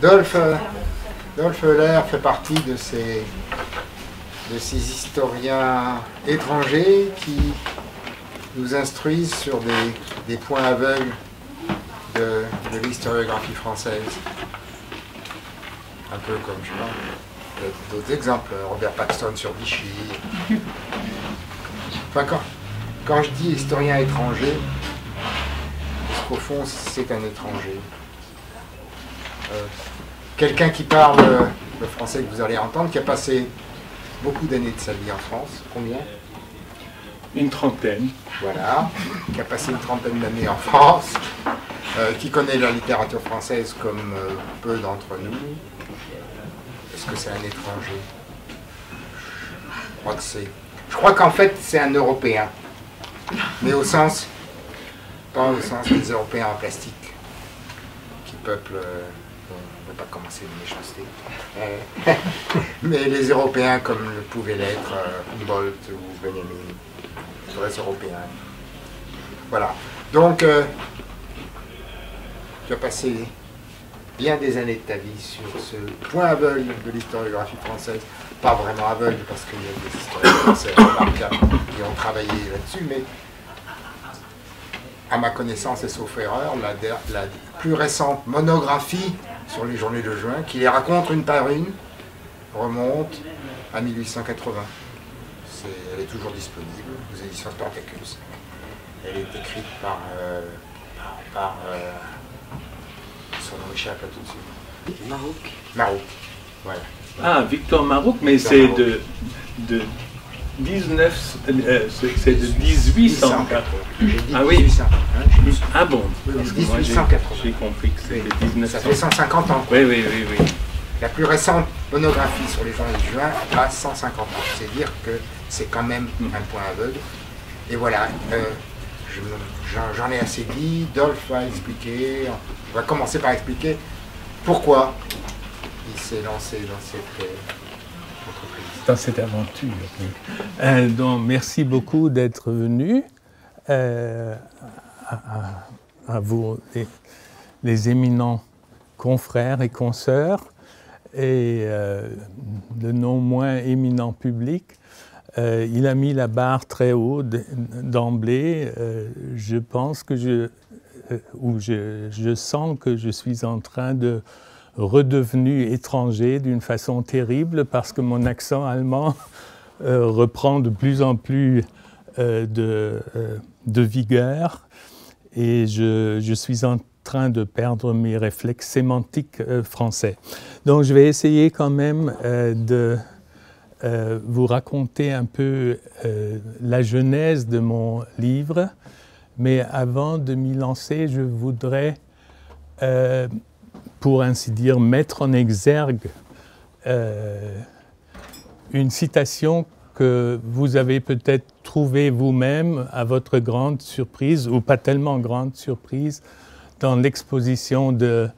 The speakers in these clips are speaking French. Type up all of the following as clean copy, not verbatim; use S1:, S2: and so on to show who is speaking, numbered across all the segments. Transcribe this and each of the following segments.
S1: Dolf Euler fait partie de ces historiens étrangers qui nous instruisent sur des points aveugles de l'historiographie française. Un peu comme, je sais pas, d'autres exemples, Robert Paxton sur Vichy. Enfin, quand je dis historien étranger, parce qu'au fond, c'est un étranger. Quelqu'un qui parle le français que vous allez entendre, qui a passé beaucoup d'années de sa vie en France. Combien?
S2: Une trentaine.
S1: Voilà. Qui a passé une trentaine d'années en France, qui connaît la littérature française comme peu d'entre nous. Est-ce que c'est un étranger? Je crois qu'en fait, c'est un Européen. Mais pas au sens des Européens en plastique, qui peuplent... on ne va pas commencer de méchanceté. Mais les Européens comme le pouvaient l'être Humboldt ou Benjamin, les vrais Européens. Voilà. Donc, tu as passé bien des années de ta vie sur ce point aveugle de l'historiographie française. Pas vraiment aveugle, parce qu'il y a des historiens français remarquables qui ont travaillé là-dessus, mais à ma connaissance, et sauf erreur, la plus récente monographie sur les journées de juin, qui les raconte une par une, remonte à 1880. Elle est toujours disponible aux éditions Spartacus. Elle est écrite par son nom échappe là tout de suite. Marouk, voilà.
S2: Ah, Victor Marouk, mais c'est de 1804. Ah oui.
S1: 1800.
S2: Ah bon.
S1: 1880.
S2: J'ai compris que c'était 1900.
S1: Ça fait 150 ans.
S2: Oui.
S1: La plus récente monographie sur les journées de juin a 150 ans. C'est dire que c'est quand même un point aveugle. Et voilà, j'en ai assez dit. Dolf va expliquer. On va commencer par expliquer pourquoi il s'est lancé dans cette entreprise.
S2: Dans cette aventure. Donc, merci beaucoup d'être venu. À vous, les éminents confrères et consoeurs, et le non moins éminent public. Il a mis la barre très haut d'emblée. Je pense que je sens que je suis en train de redevenu étranger d'une façon terrible, parce que mon accent allemand reprend de plus en plus de vigueur, et je suis en train de perdre mes réflexes sémantiques français. Donc je vais essayer quand même de vous raconter un peu la genèse de mon livre, mais avant de m'y lancer, je voudrais, pour ainsi dire, mettre en exergue une citation que vous avez peut-être trouvée vous-même à votre grande surprise, ou pas tellement grande surprise, dans l'exposition de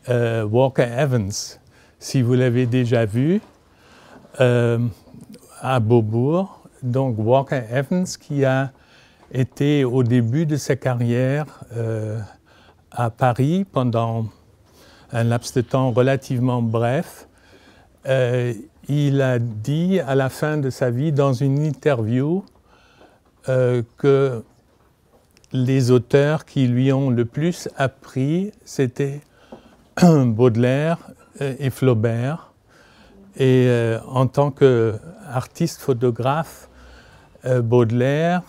S2: Walker Evans, si vous l'avez déjà vu, à Beaubourg. Donc Walker Evans, qui a été au début de sa carrière à Paris pendant un laps de temps relativement bref. Il a dit à la fin de sa vie dans une interview que les auteurs qui lui ont le plus appris, c'était Baudelaire et Flaubert. Et en tant qu'artiste photographe, Baudelaire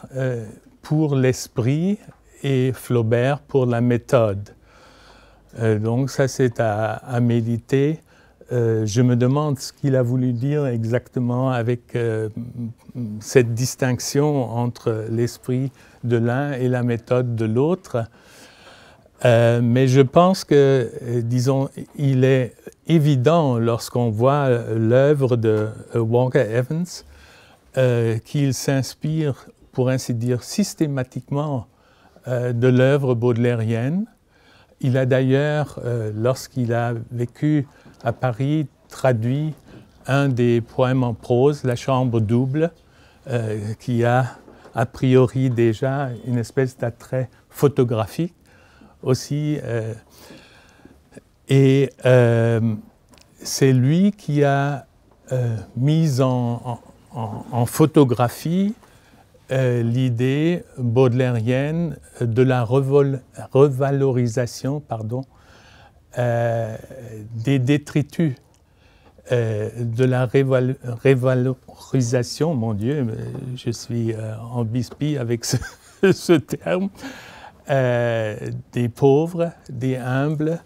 S2: pour l'esprit et Flaubert pour la méthode. Donc ça, c'est à méditer. Je me demande ce qu'il a voulu dire exactement avec cette distinction entre l'esprit de l'un et la méthode de l'autre. Mais je pense que, disons, il est évident lorsqu'on voit l'œuvre de Walker Evans qu'il s'inspire, pour ainsi dire, systématiquement de l'œuvre baudelairienne. Il a d'ailleurs, lorsqu'il a vécu à Paris, traduit un des poèmes en prose, La Chambre double, qui a priori déjà une espèce d'attrait photographique. Aussi, Et c'est lui qui a mis en photographie l'idée baudelairienne de la revalorisation des détritus, de la révalorisation, mon Dieu, je suis en bisbille avec ce terme, des pauvres, des humbles.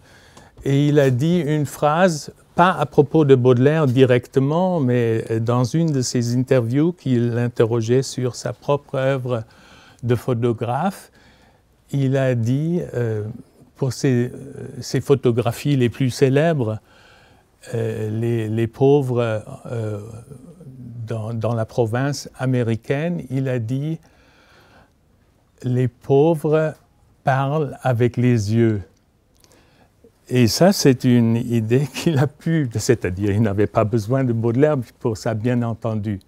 S2: Et il a dit une phrase, pas à propos de Baudelaire directement, mais dans une de ses interviews qu'il interrogeait sur sa propre œuvre de photographe. Il a dit, pour ses photographies les plus célèbres, les pauvres dans la province américaine, il a dit « Les pauvres parlent avec les yeux ». Et ça, c'est une idée qu'il a pu, c'est-à-dire il n'avait pas besoin de Baudelaire pour ça, bien entendu.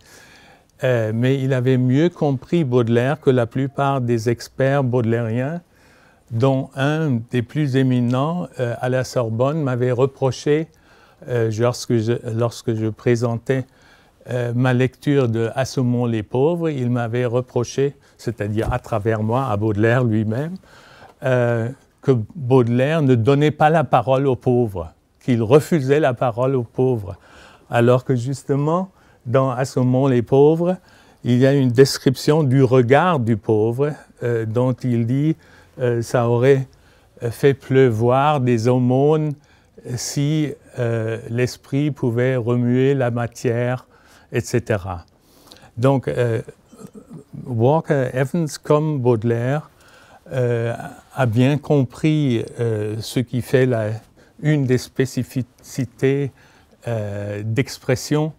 S2: Mais il avait mieux compris Baudelaire que la plupart des experts baudelairiens, dont un des plus éminents à la Sorbonne m'avait reproché, lorsque je présentais ma lecture de Assommons les pauvres, il m'avait reproché, c'est-à-dire à travers moi, à Baudelaire lui-même, que Baudelaire ne donnait pas la parole aux pauvres, qu'il refusait la parole aux pauvres. Alors que justement, dans Assommons les pauvres, il y a une description du regard du pauvre, dont il dit ça aurait fait pleuvoir des aumônes si l'esprit pouvait remuer la matière, etc. Donc, Walker Evans, comme Baudelaire, a bien compris ce qui fait une des spécificités d'expression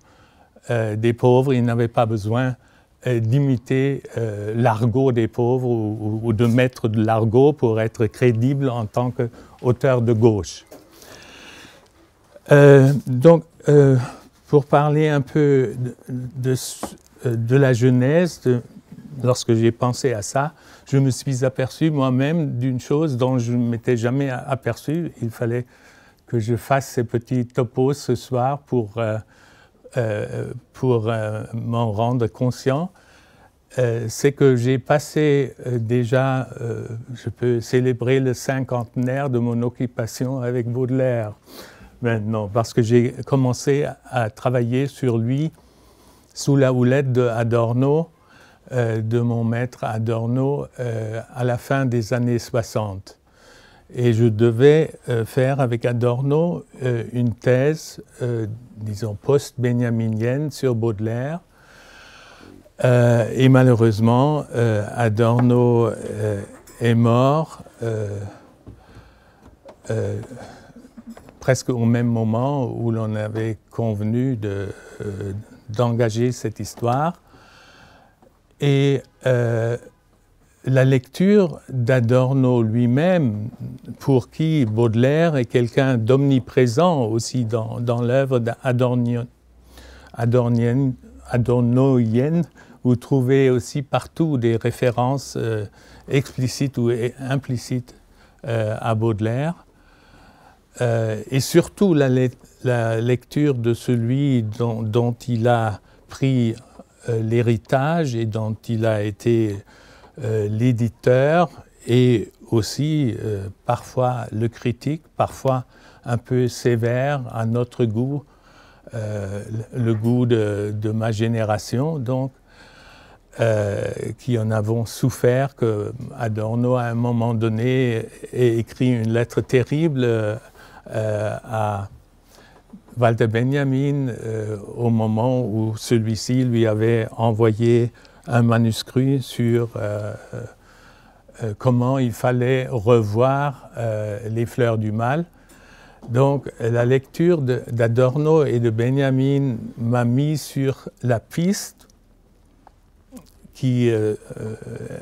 S2: des pauvres. Il n'avait pas besoin d'imiter l'argot des pauvres ou de mettre de l'argot pour être crédible en tant qu'auteur de gauche. Donc, pour parler un peu de la genèse, lorsque j'ai pensé à ça, je me suis aperçu moi-même d'une chose dont je ne m'étais jamais aperçu. Il fallait que je fasse ces petits topos ce soir pour m'en rendre conscient. C'est que j'ai passé déjà, je peux célébrer le cinquantenaire de mon occupation avec Baudelaire maintenant, parce que j'ai commencé à travailler sur lui sous la houlette d'Adorno, de mon maître Adorno, à la fin des années 60. Et je devais faire avec Adorno une thèse, disons, post-benjaminienne sur Baudelaire. Et malheureusement, Adorno est mort presque au même moment où l'on avait convenu d'engager cette histoire. Et la lecture d'Adorno lui-même, pour qui Baudelaire est quelqu'un d'omniprésent aussi dans l'œuvre adornoienne, vous trouvez aussi partout des références explicites ou implicites à Baudelaire. Et surtout la lecture de celui dont il a pris l'héritage et dont il a été l'éditeur et aussi parfois le critique, parfois un peu sévère à notre goût, le goût de ma génération, donc, qui en avons souffert que Adorno, à un moment donné, ait écrit une lettre terrible à Walter Benjamin au moment où celui-ci lui avait envoyé un manuscrit sur comment il fallait revoir les fleurs du mal. Donc la lecture d'Adorno et de Benjamin m'a mis sur la piste qui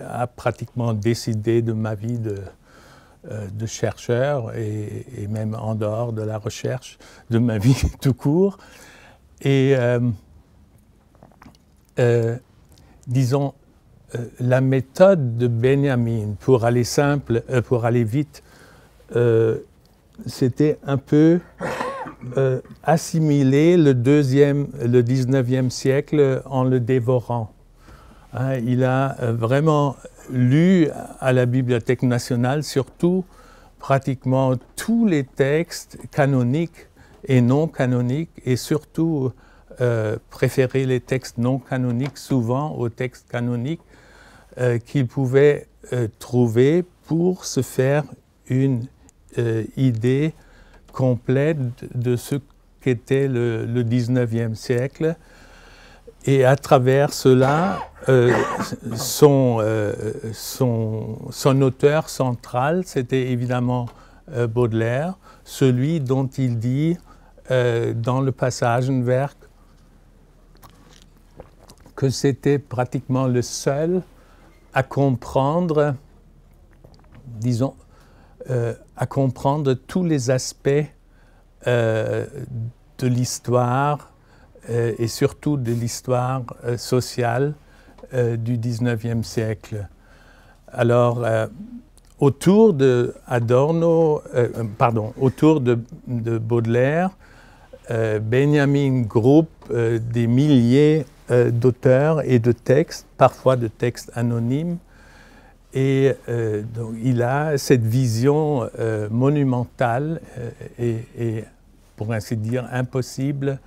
S2: a pratiquement décidé de ma vie de chercheur et même en dehors de la recherche, de ma vie tout court. Et disons, la méthode de Benjamin pour aller vite c'était un peu assimiler le 19e siècle en le dévorant. Hein, il a vraiment lu à la Bibliothèque nationale, surtout pratiquement tous les textes canoniques et non canoniques, et surtout préféré les textes non canoniques souvent aux textes canoniques qu'il pouvait trouver pour se faire une idée complète de ce qu'était le 19e siècle. Et à travers cela, son auteur central, c'était évidemment Baudelaire, celui dont il dit dans le Passagenwerk que c'était pratiquement le seul à comprendre, disons, à comprendre tous les aspects de l'histoire et surtout de l'histoire sociale du XIXe siècle. Alors, autour de Baudelaire, Benjamin groupe des milliers d'auteurs et de textes, parfois de textes anonymes, et donc il a cette vision monumentale et, pour ainsi dire, impossible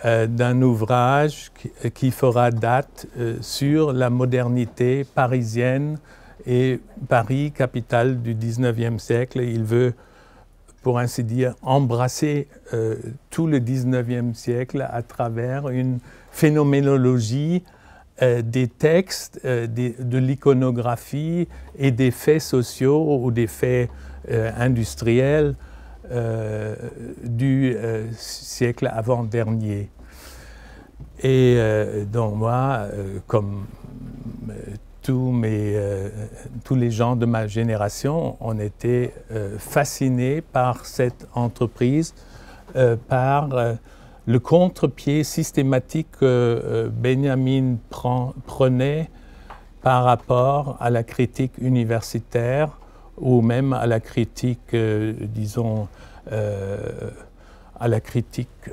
S2: d'un ouvrage qui fera date sur la modernité parisienne et Paris, capitale du XIXe siècle. Il veut, pour ainsi dire, embrasser tout le XIXe siècle à travers une phénoménologie des textes, de l'iconographie et des faits sociaux ou des faits industriels du siècle avant-dernier. Et donc moi, comme tous les gens de ma génération, on était fascinés par cette entreprise, par le contre-pied systématique que Benjamin prenait par rapport à la critique universitaire ou même à la critique, disons, à la critique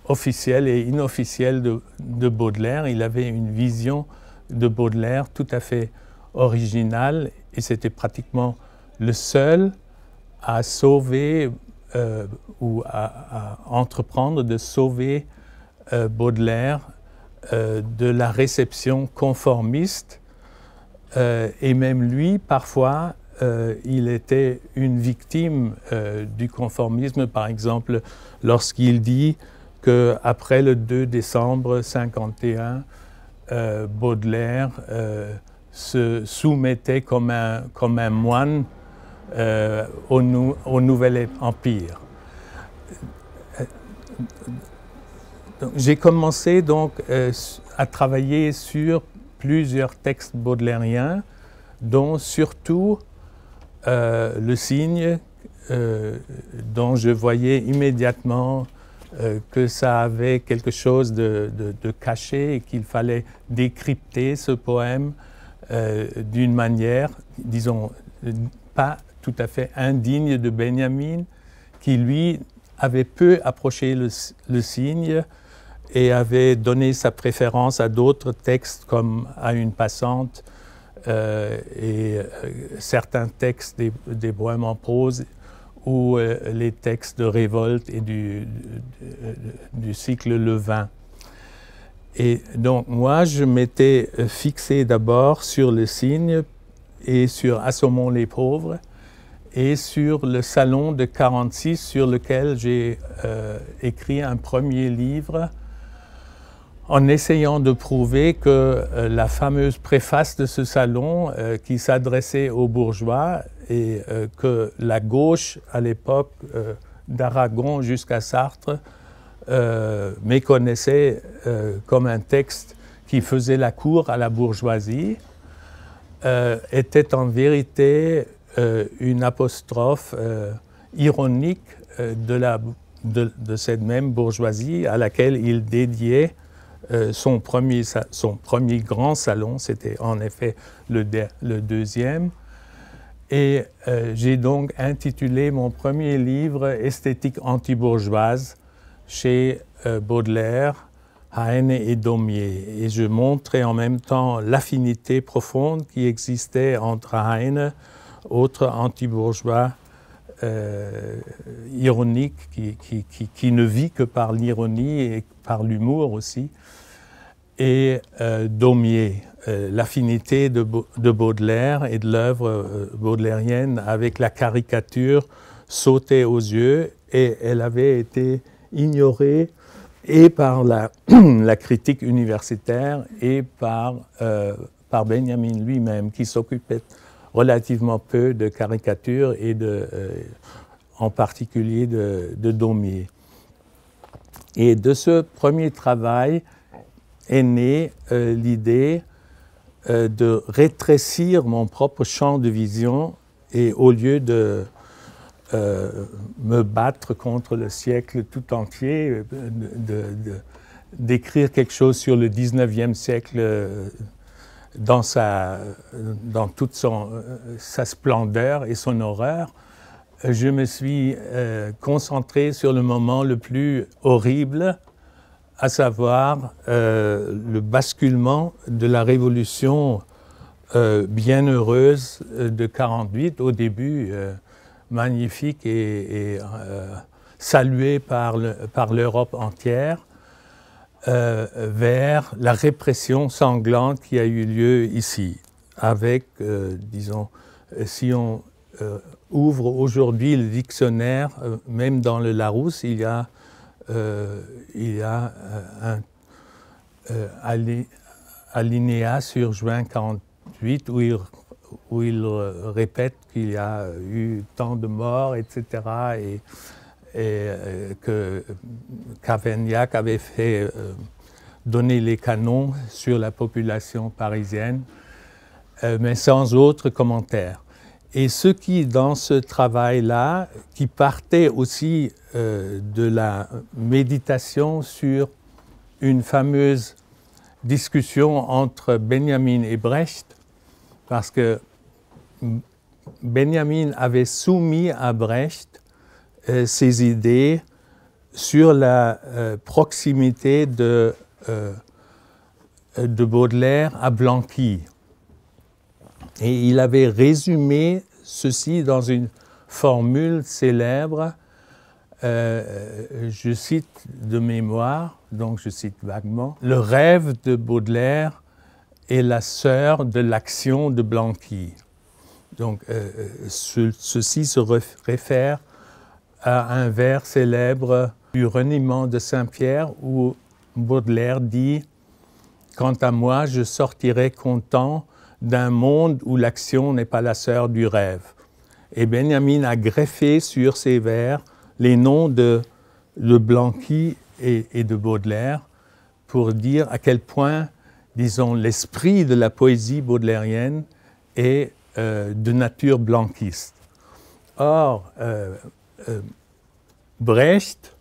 S2: officielle et inofficielle de Baudelaire. Il avait une vision de Baudelaire tout à fait originale et c'était pratiquement le seul à sauver ou à entreprendre de sauver Baudelaire de la réception conformiste et même lui, parfois, il était une victime du conformisme, par exemple, lorsqu'il dit qu'après le 2 décembre 1951, Baudelaire se soumettait comme un moine au Nouvel Empire. J'ai commencé donc à travailler sur plusieurs textes baudelairiens, dont surtout le Cygne, dont je voyais immédiatement que ça avait quelque chose de caché et qu'il fallait décrypter ce poème d'une manière, disons, pas tout à fait indigne de Benjamin, qui lui avait peu approché le Cygne et avait donné sa préférence à d'autres textes comme à une passante et certains textes des poèmes en prose ou les textes de révolte et du cycle Le Vin. Et donc moi je m'étais fixé d'abord sur le Cygne et sur Assommons les pauvres et sur le Salon de 46 sur lequel j'ai écrit un premier livre en essayant de prouver que la fameuse préface de ce salon qui s'adressait aux bourgeois et que la gauche à l'époque d'Aragon jusqu'à Sartre méconnaissait comme un texte qui faisait la cour à la bourgeoisie était en vérité une apostrophe ironique de cette même bourgeoisie à laquelle il dédiait son premier grand salon, c'était en effet le deuxième. Et j'ai donc intitulé mon premier livre « Esthétique anti-bourgeoise » chez Baudelaire, Heine et Daumier. Et je montrais en même temps l'affinité profonde qui existait entre Heine, autre anti-bourgeois ironique, qui ne vit que par l'ironie et par l'humour aussi, et Daumier, l'affinité de Baudelaire et de l'œuvre baudelairienne avec la caricature sautait aux yeux, et elle avait été ignorée et par la critique universitaire et par Benjamin lui-même, qui s'occupait relativement peu de caricatures et en particulier de Daumier. Et de ce premier travail est née l'idée de rétrécir mon propre champ de vision, et au lieu de me battre contre le siècle tout entier, d'écrire quelque chose sur le 19e siècle dans toute sa splendeur et son horreur, je me suis concentré sur le moment le plus horrible, à savoir le basculement de la révolution bienheureuse de 1948, au début magnifique et saluée par l'Europe entière, vers la répression sanglante qui a eu lieu ici, avec, disons, si on ouvre aujourd'hui le dictionnaire, même dans le Larousse, il y a un alinéa sur juin 1948 où il répète qu'il y a eu tant de morts, etc., et que Cavaignac avait fait donner les canons sur la population parisienne, mais sans autre commentaire. Et ce qui, dans ce travail-là, qui partait aussi de la méditation sur une fameuse discussion entre Benjamin et Brecht, parce que Benjamin avait soumis à Brecht ses idées sur la proximité de Baudelaire à Blanqui. Et il avait résumé ceci dans une formule célèbre, je cite de mémoire, donc je cite vaguement, « Le rêve de Baudelaire est la sœur de l'action de Blanqui ». Donc ceci se réfère à un vers célèbre du Reniement de Saint-Pierre où Baudelaire dit « Quant à moi, je sortirai content d'un monde où l'action n'est pas la sœur du rêve ». Et Benjamin a greffé sur ces vers les noms de Blanqui et de Baudelaire pour dire à quel point, disons, l'esprit de la poésie baudelairienne est de nature blanquiste. Or, Brecht,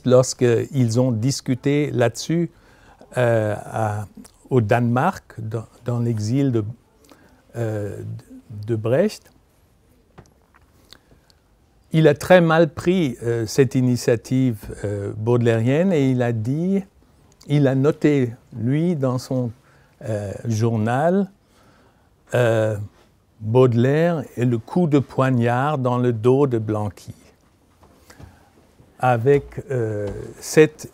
S2: lorsqu'ils ont discuté là-dessus au Danemark, dans l'exil de Brecht, il a très mal pris cette initiative baudelairienne et il a noté, lui, dans son journal, Baudelaire est le coup de poignard dans le dos de Blanqui. Avec cet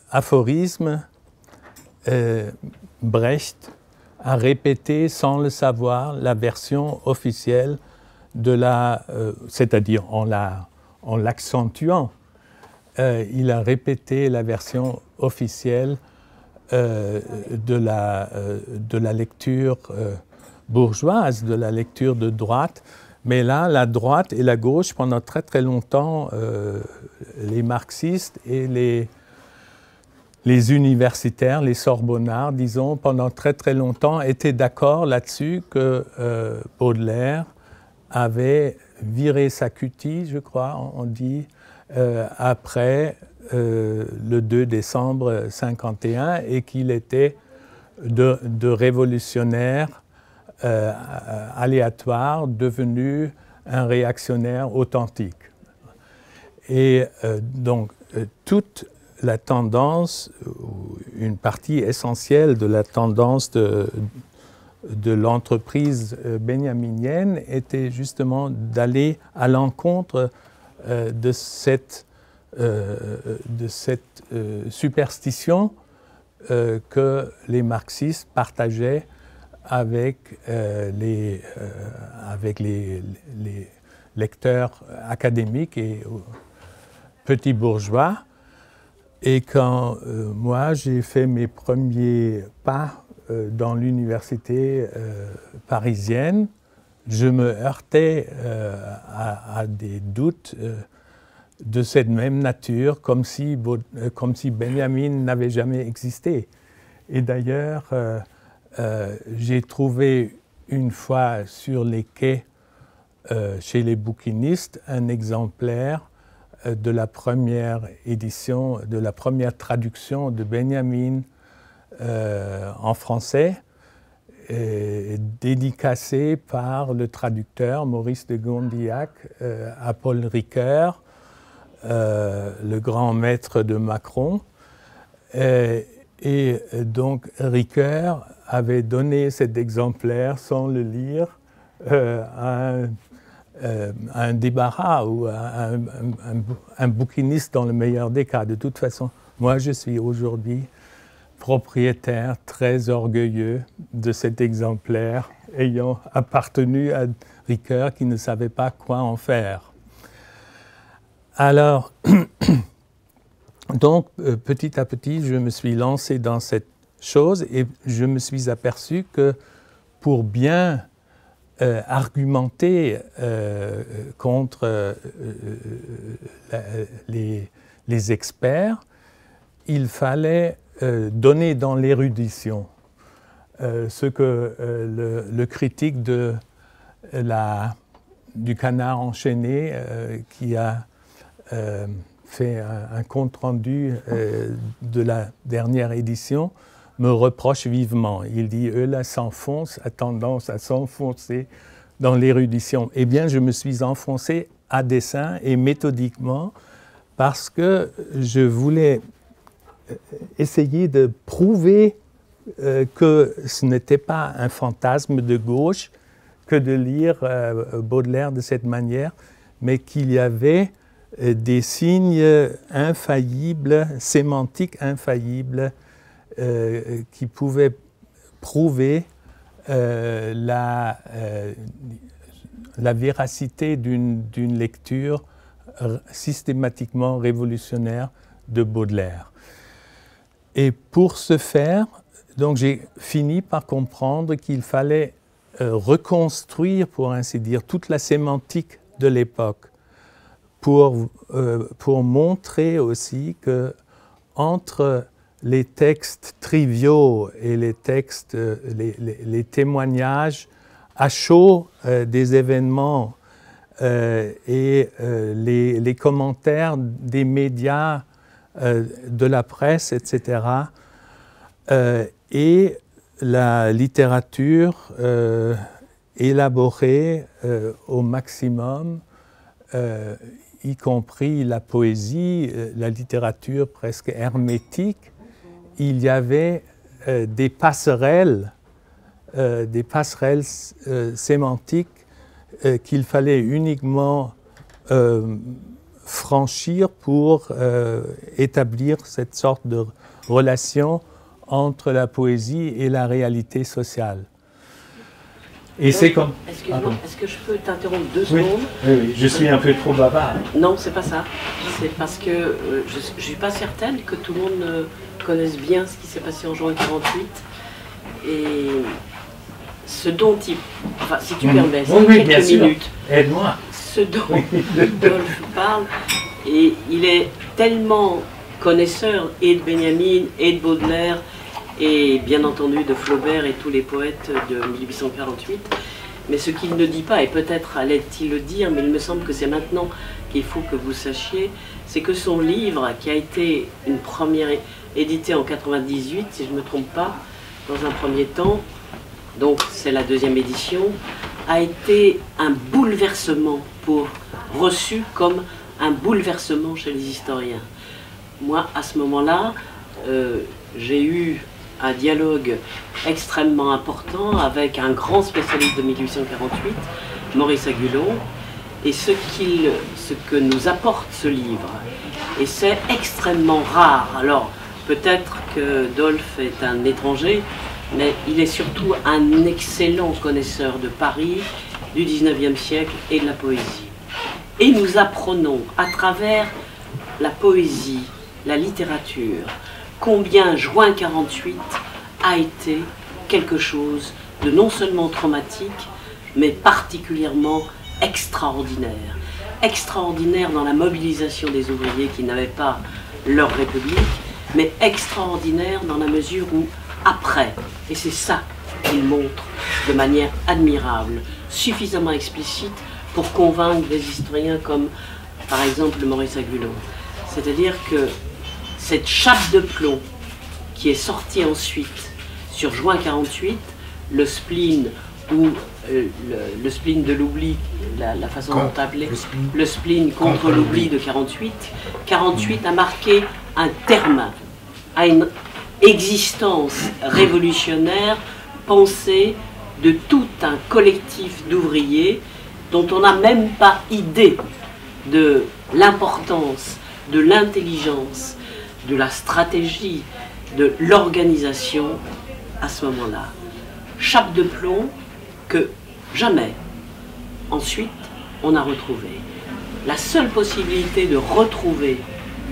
S2: aphorisme, Brecht a répété sans le savoir la version officielle c'est-à-dire en l'accentuant, il a répété la version officielle de la lecture bourgeoise, de la lecture de droite. Mais là, la droite et la gauche, pendant très très longtemps, les marxistes et les universitaires, les sorbonnards, disons, pendant très très longtemps, étaient d'accord là-dessus que Baudelaire avait viré sa cutie, je crois, on dit, après le 2 décembre 1951 et qu'il était de révolutionnaire aléatoire devenu un réactionnaire authentique. Et donc, toute la tendance, une partie essentielle de la tendance de l'entreprise benjaminienne était justement d'aller à l'encontre de cette superstition que les marxistes partageaient avec les lecteurs académiques et petits bourgeois. Et quand moi j'ai fait mes premiers pas dans l'université parisienne, je me heurtais à des doutes de cette même nature, comme si Benjamin n'avait jamais existé. Et d'ailleurs, j'ai trouvé une fois sur les quais chez les bouquinistes un exemplaire de la première édition, de la première traduction de Benjamin en français, dédicacé par le traducteur Maurice de Gondillac à Paul Ricoeur, le grand maître de Macron. Et donc Ricoeur avait donné cet exemplaire sans le lire à un débarras ou à un bouquiniste dans le meilleur des cas. De toute façon, moi je suis aujourd'hui propriétaire très orgueilleux de cet exemplaire ayant appartenu à Ricoeur qui ne savait pas quoi en faire. Alors, donc petit à petit, je me suis lancé dans cette chose et je me suis aperçu que pour bien argumenter contre les experts, il fallait donner dans l'érudition ce que le critique du Canard enchaîné qui a fait un compte-rendu de la dernière édition me reproche vivement. Il dit « Euler s'enfonce, a tendance à s'enfoncer dans l'érudition ». Eh bien, je me suis enfoncé à dessein et méthodiquement parce que je voulais essayer de prouver que ce n'était pas un fantasme de gauche que de lire Baudelaire de cette manière, mais qu'il y avait des signes infaillibles, sémantiques infaillibles, qui pouvaient prouver la véracité d'une lecture systématiquement révolutionnaire de Baudelaire. Et pour ce faire, donc j'ai fini par comprendre qu'il fallait reconstruire, pour ainsi dire, toute la sémantique de l'époque pour montrer aussi que entre les textes triviaux et les textes, les témoignages à chaud des événements et les commentaires des médias, de la presse, etc., et la littérature élaborée au maximum, y compris la poésie, la littérature presque hermétique, il y avait des passerelles sémantiques qu'il fallait uniquement franchir pour établir cette sorte de relation entre la poésie et la réalité sociale. Et c'est comme...
S3: Excuse-moi, est-ce que je peux t'interrompre 2 secondes?
S2: Oui, je suis un peu trop bavard.
S3: Non, c'est pas ça. C'est parce que je ne suis pas certaine que tout le monde connaisse bien ce qui s'est passé en juin 1948. Et ce dont il... Enfin, si tu permets, quelques minutes.
S2: Aide-moi.
S3: Ce dont Dolf parle, et il est tellement connaisseur et de Benjamin et de Baudelaire, et bien entendu de Flaubert et tous les poètes de 1848. Mais ce qu'il ne dit pas, et peut-être allait-il le dire, mais il me semble que c'est maintenant qu'il faut que vous sachiez c'est que son livre, qui a été une première édité en 98, si je ne me trompe pas, dans un premier temps, donc c'est la deuxième édition, a été un bouleversement reçu comme un bouleversement chez les historiens. Moi, à ce moment-là, j'ai eu un dialogue extrêmement important avec un grand spécialiste de 1848, Maurice Agulon, et ce que nous apporte ce livre. Et c'est extrêmement rare. Alors, peut-être que Dolf est un étranger, mais il est surtout un excellent connaisseur de Paris, du 19e siècle et de la poésie. Et nous apprenons à travers la poésie, la littérature, combien juin 48 a été quelque chose de non seulement traumatique, mais particulièrement extraordinaire. Extraordinaire dans la mobilisation des ouvriers qui n'avaient pas leur république, mais extraordinaire dans la mesure où, après, et c'est ça qu'il montre de manière admirable, suffisamment explicite pour convaincre des historiens comme, par exemple, Maurice Agulon. C'est-à-dire que cette chape de plomb qui est sortie ensuite sur juin 48, le spleen ou le spleen de l'oubli, la façon dont on appelait le spleen contre l'oubli de 48, 48 a marqué un terme à une existence révolutionnaire pensée de tout un collectif d'ouvriers dont on n'a même pas idée de l'importance, de l'intelligence, de la stratégie, de l'organisation à ce moment-là. Chape de plomb que jamais, ensuite, on a retrouvé. La seule possibilité de retrouver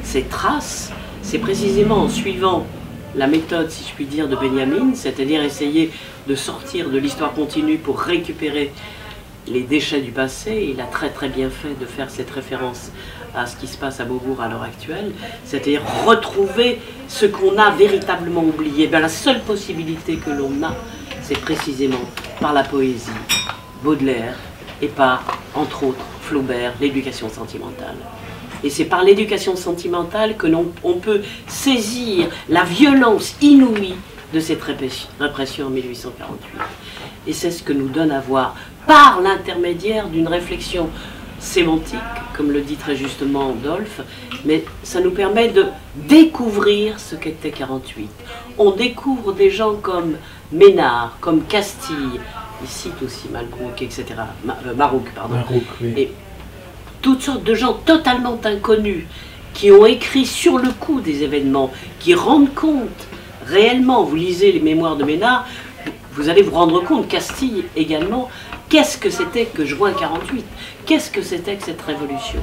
S3: ces traces, c'est précisément en suivant la méthode, si je puis dire, de Benjamin, c'est-à-dire essayer de sortir de l'histoire continue pour récupérer les déchets du passé. Il a très très bien fait de faire cette référence à ce qui se passe à Beaubourg à l'heure actuelle, c'est-à-dire retrouver ce qu'on a véritablement oublié. Bien, la seule possibilité que l'on a, c'est précisément par la poésie, Baudelaire, et par, entre autres, Flaubert, l'éducation sentimentale. Et c'est par l'éducation sentimentale que l'on peut saisir la violence inouïe de cette répression en 1848. Et c'est ce que nous donne à voir par l'intermédiaire d'une réflexion sémantique, comme le dit très justement Dolf, mais ça nous permet de découvrir ce qu'était 48. On découvre des gens comme Ménard, comme Castille, il cite aussi Malbrook, etc. Marouk, pardon.
S2: Marouk, oui.
S3: Et toutes sortes de gens totalement inconnus qui ont écrit sur le coup des événements, qui rendent compte réellement, vous lisez les mémoires de Ménard, vous allez vous rendre compte, Castille également, qu'est-ce que c'était que juin 48? Qu'est-ce que c'était que cette révolution?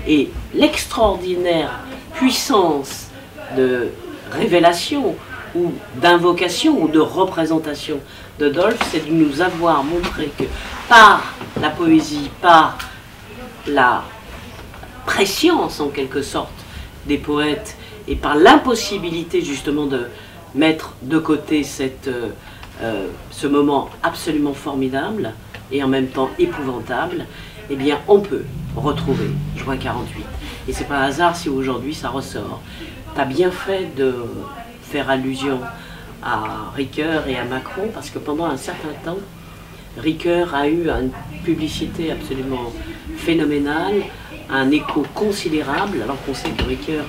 S3: Et l'extraordinaire puissance de révélation ou d'invocation ou de représentation de Dolf, c'est de nous avoir montré que par la poésie, par la prescience en quelque sorte des poètes et par l'impossibilité justement de mettre de côté ce moment absolument formidable et en même temps épouvantable, eh bien on peut retrouver juin 48. Et c'est pas un hasard si aujourd'hui ça ressort. Tu as bien fait de faire allusion à Ricoeur et à Macron, parce que pendant un certain temps, Ricoeur a eu une publicité absolument phénoménale, un écho considérable, alors qu'on sait que Ricoeur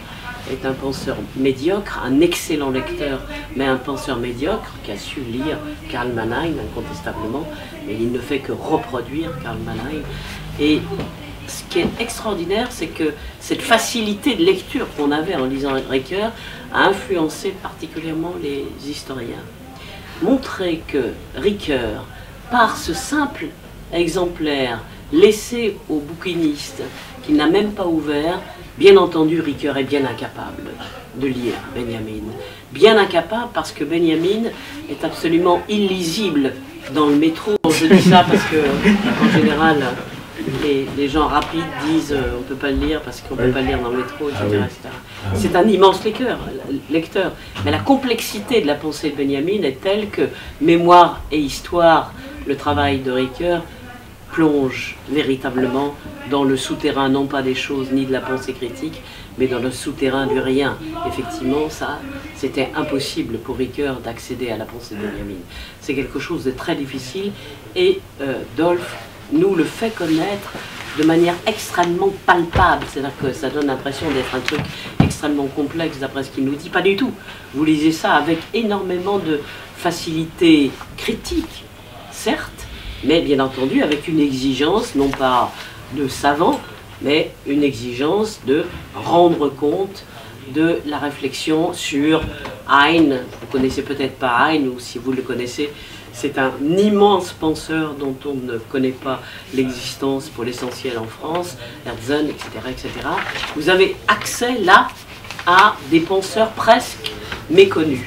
S3: est un penseur médiocre, un excellent lecteur, mais un penseur médiocre qui a su lire Karl Mannheim incontestablement, mais il ne fait que reproduire Karl Mannheim. Et ce qui est extraordinaire, c'est que cette facilité de lecture qu'on avait en lisant Ricoeur a influencé particulièrement les historiens. Montrer que Ricoeur, par ce simple exemplaire laissé au bouquiniste, qu'il n'a même pas ouvert, bien entendu, Ricoeur est bien incapable de lire Benjamin. Bien incapable parce que Benjamin est absolument illisible dans le métro. Je dis ça parce que, en général, les gens rapides disent on ne peut pas le lire parce qu'on ne peut pas le lire dans le métro, etc. etc. C'est un immense lecteur. Mais la complexité de la pensée de Benjamin est telle que Mémoire et Histoire, le travail de Ricoeur, plonge véritablement dans le souterrain, non pas des choses ni de la pensée critique, mais dans le souterrain du rien. Effectivement, ça, c'était impossible pour Ricoeur d'accéder à la pensée de Benjamin. C'est quelque chose de très difficile et Dolf nous le fait connaître de manière extrêmement palpable. C'est-à-dire que ça donne l'impression d'être un truc extrêmement complexe d'après ce qu'il nous dit. Pas du tout. Vous lisez ça avec énormément de facilité critique, certes, mais bien entendu avec une exigence, non pas de savant, mais une exigence de rendre compte de la réflexion sur Heine. Vous connaissez peut-être pas Heine, ou si vous le connaissez, c'est un immense penseur dont on ne connaît pas l'existence pour l'essentiel en France, Herzen, etc., etc. Vous avez accès là à des penseurs presque méconnus.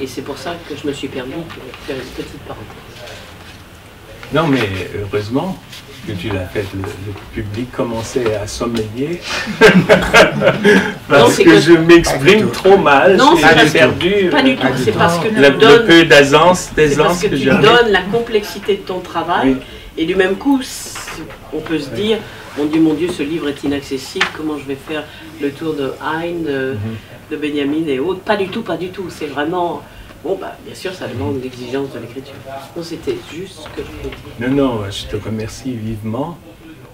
S3: Et c'est pour ça que je me suis permis de faire une petite parenthèse.
S2: Non, mais heureusement que tu l'as fait, le public commençait à sommeiller parce que je m'exprime trop mal.
S3: Non,
S2: j'ai perdu.
S3: Pas du tout, c'est parce que
S2: le peu d'aisance que
S3: tu donnes la complexité de ton travail, oui. Et du même coup, on peut se dire, mon Dieu, ce livre est inaccessible, comment je vais faire le tour de Heine, de Benjamin et autres. Pas du tout, c'est vraiment... Bon, bah, bien sûr, ça demande l'exigence de l'écriture. Non, c'était juste ce que je voulais dire.
S2: Non, je te remercie vivement,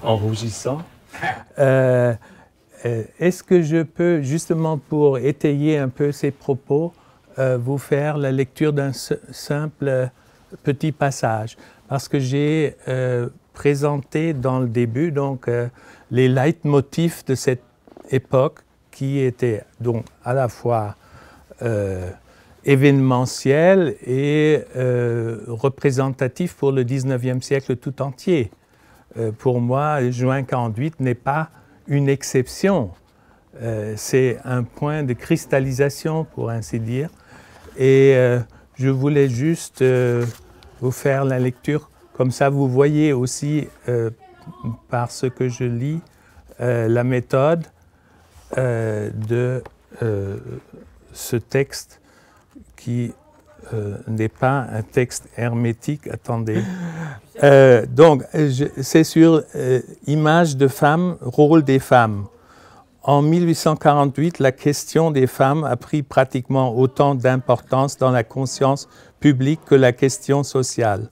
S2: en rougissant. Est-ce que je peux, justement pour étayer un peu ces propos, vous faire la lecture d'un simple petit passage? Parce que j'ai présenté dans le début donc, les leitmotifs de cette époque qui étaient donc à la fois événementiel et représentatif pour le 19e siècle tout entier. Pour moi, juin 1948 n'est pas une exception. C'est un point de cristallisation, pour ainsi dire. Et je voulais juste vous faire la lecture. Comme ça, vous voyez aussi, par ce que je lis, la méthode de ce texte qui n'est pas un texte hermétique. Attendez. Donc, c'est sur Image de femmes, rôle des femmes. En 1848, la question des femmes a pris pratiquement autant d'importance dans la conscience publique que la question sociale.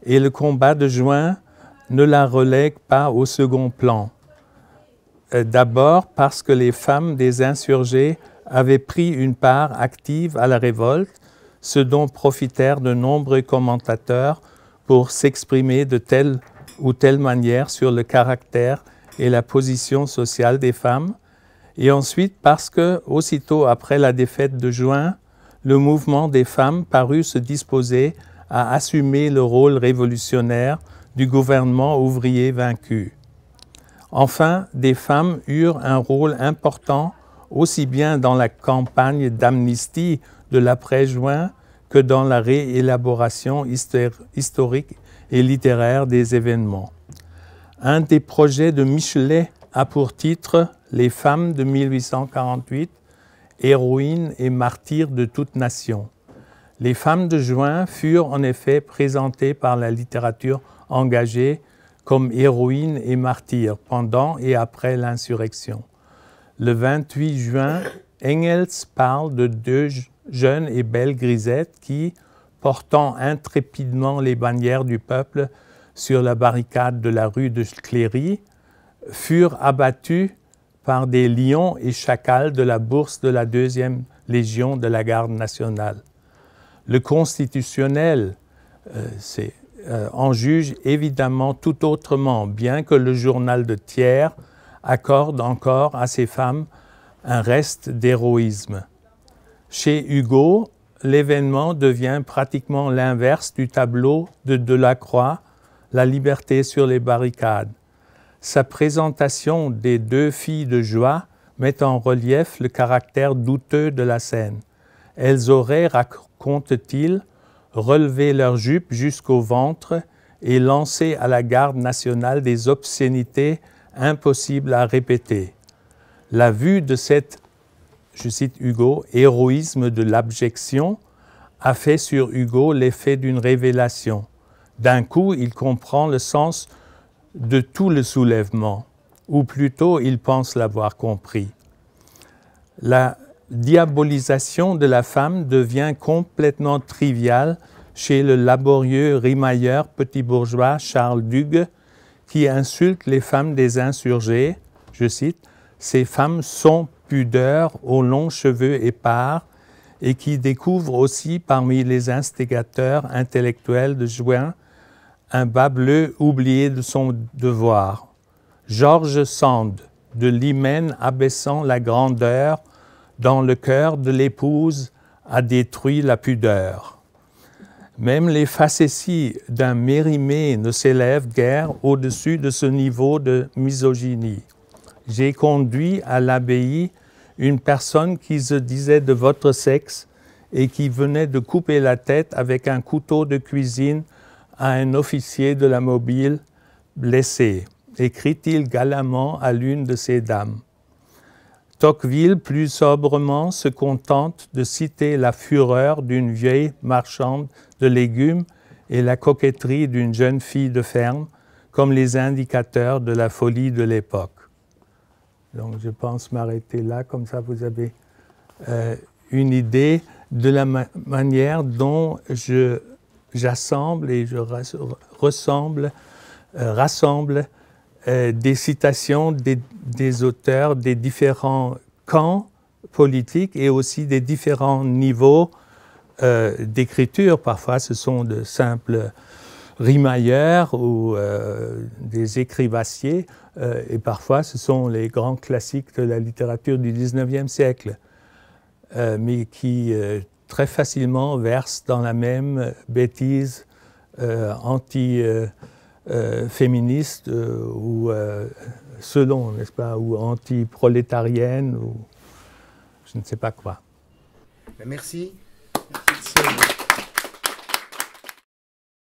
S2: Et le combat de juin ne la relègue pas au second plan. D'abord parce que les femmes des insurgés avaient pris une part active à la révolte, ce dont profitèrent de nombreux commentateurs pour s'exprimer de telle ou telle manière sur le caractère et la position sociale des femmes, et ensuite parce que, aussitôt après la défaite de juin, le mouvement des femmes parut se disposer à assumer le rôle révolutionnaire du gouvernement ouvrier vaincu. Enfin, des femmes eurent un rôle important aussi bien dans la campagne d'amnistie de l'après-juin que dans la réélaboration historique et littéraire des événements. Un des projets de Michelet a pour titre « Les femmes de 1848, héroïnes et martyrs de toute nation ». Les femmes de juin furent en effet présentées par la littérature engagée comme héroïnes et martyrs pendant et après l'insurrection. Le 28 juin, Engels parle de deux jeunes et belles grisettes qui, portant intrépidement les bannières du peuple sur la barricade de la rue de Cléry, furent abattues par des lions et chacals de la bourse de la 2e Légion de la Garde nationale. Le Constitutionnel en juge évidemment tout autrement, bien que le journal de Thiers accorde encore à ces femmes un reste d'héroïsme. Chez Hugo, l'événement devient pratiquement l'inverse du tableau de Delacroix, La liberté sur les barricades. Sa présentation des deux filles de joie met en relief le caractère douteux de la scène. Elles auraient, raconte-t-il, relevé leurs jupes jusqu'au ventre et lancé à la garde nationale des obscénités impossibles à répéter. La vue de cet, je cite Hugo, héroïsme de l'abjection a fait sur Hugo l'effet d'une révélation. D'un coup, il comprend le sens de tout le soulèvement, ou plutôt il pense l'avoir compris. La diabolisation de la femme devient complètement triviale chez le laborieux rimailleur petit bourgeois Charles Dugues, qui insulte les femmes des insurgés, je cite, « Ces femmes sans pudeur, aux longs cheveux épars », et qui découvre aussi parmi les instigateurs intellectuels de juin un bas bleu oublié de son devoir. George Sand, de l'hymen abaissant la grandeur, dans le cœur de l'épouse a détruit la pudeur. Même les facéties d'un Mérimée ne s'élèvent guère au-dessus de ce niveau de misogynie. J'ai conduit à l'abbaye une personne qui se disait de votre sexe et qui venait de couper la tête avec un couteau de cuisine à un officier de la mobile blessé, écrit-il galamment à l'une de ces dames. Tocqueville, plus sobrement, se contente de citer la fureur d'une vieille marchande de légumes et la coquetterie d'une jeune fille de ferme comme les indicateurs de la folie de l'époque. Donc je pense m'arrêter là, comme ça vous avez une idée de la manière dont j'assemble et je rassemble des citations des auteurs des différents camps politiques et aussi des différents niveaux d'écriture. Parfois, ce sont de simples rimailleurs ou des écrivassiers, et parfois, ce sont les grands classiques de la littérature du XIXe siècle, mais qui très facilement versent dans la même bêtise anti-féministe ou selon, n'est-ce pas, ou anti-prolétarienne, ou je ne sais pas quoi.
S1: Merci.